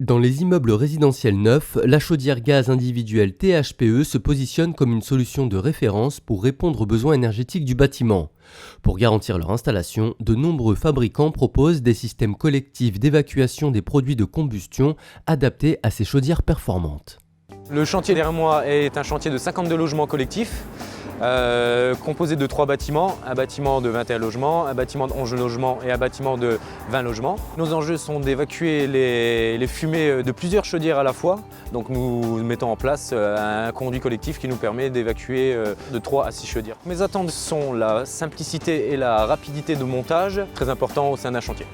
Dans les immeubles résidentiels neufs, la chaudière gaz individuelle THPE se positionne comme une solution de référence pour répondre aux besoins énergétiques du bâtiment. Pour garantir leur installation, de nombreux fabricants proposent des systèmes collectifs d'évacuation des produits de combustion adaptés à ces chaudières performantes. Le chantier derrière moi est un chantier de 52 logements collectifs, composé de 3 bâtiments, un bâtiment de 21 logements, un bâtiment de 11 logements et un bâtiment de 20 logements. Nos enjeux sont d'évacuer les fumées de plusieurs chaudières à la fois. Donc nous mettons en place un conduit collectif qui nous permet d'évacuer de 3 à 6 chaudières. Mes attentes sont la simplicité et la rapidité de montage, très important au sein d'un chantier.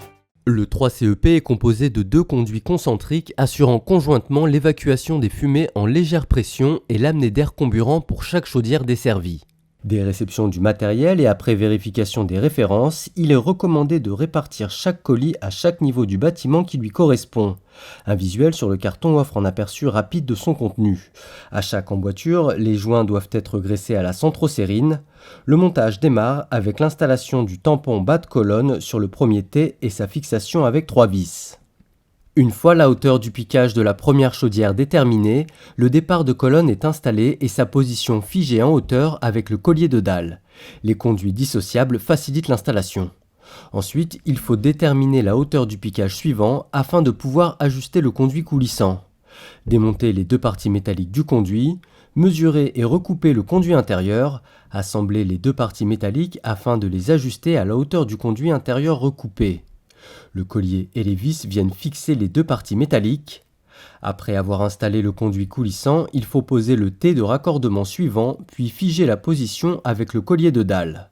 Le 3CEP est composé de 2 conduits concentriques assurant conjointement l'évacuation des fumées en légère pression et l'amener d'air comburant pour chaque chaudière desservie. Dès réception du matériel et après vérification des références, il est recommandé de répartir chaque colis à chaque niveau du bâtiment qui lui correspond. Un visuel sur le carton offre un aperçu rapide de son contenu. À chaque emboîture, les joints doivent être graissés à la centrosérine. Le montage démarre avec l'installation du tampon bas de colonne sur le premier T et sa fixation avec 3 vis. Une fois la hauteur du piquage de la première chaudière déterminée, le départ de colonne est installé et sa position figée en hauteur avec le collier de dalle. Les conduits dissociables facilitent l'installation. Ensuite, il faut déterminer la hauteur du piquage suivant afin de pouvoir ajuster le conduit coulissant. Démonter les 2 parties métalliques du conduit, mesurer et recouper le conduit intérieur, assembler les 2 parties métalliques afin de les ajuster à la hauteur du conduit intérieur recoupé. Le collier et les vis viennent fixer les 2 parties métalliques. Après avoir installé le conduit coulissant, il faut poser le T de raccordement suivant, puis figer la position avec le collier de dalle.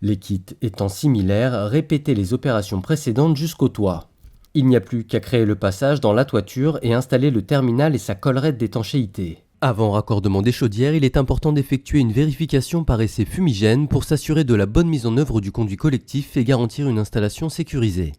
Les kits étant similaires, répétez les opérations précédentes jusqu'au toit. Il n'y a plus qu'à créer le passage dans la toiture et installer le terminal et sa collerette d'étanchéité. Avant raccordement des chaudières, il est important d'effectuer une vérification par essai fumigène pour s'assurer de la bonne mise en œuvre du conduit collectif et garantir une installation sécurisée.